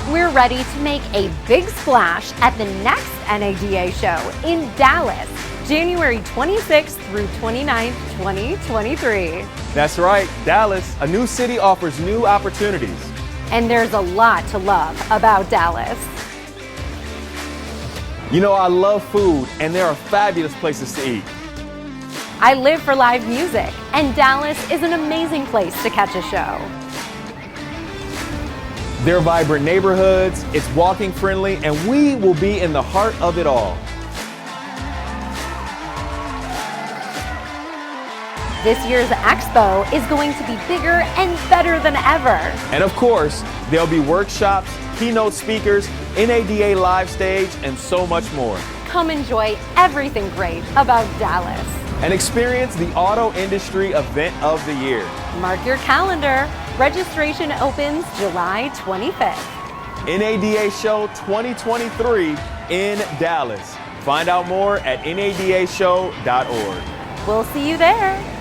We're ready to make a big splash at the next NADA show in Dallas, January 26th through 29th, 2023. That's right, Dallas, a new city offers new opportunities. And there's a lot to love about Dallas. You know, I love food, and there are fabulous places to eat. I live for live music, and Dallas is an amazing place to catch a show. There are vibrant neighborhoods, it's walking friendly, and we will be in the heart of it all. This year's Expo is going to be bigger and better than ever. And of course, there'll be workshops, keynote speakers, NADA live stage, and so much more. Come enjoy everything great about Dallas. And experience the auto industry event of the year. Mark your calendar. Registration opens July 25th. NADA Show 2023 in Dallas. Find out more at nadashow.org. We'll see you there.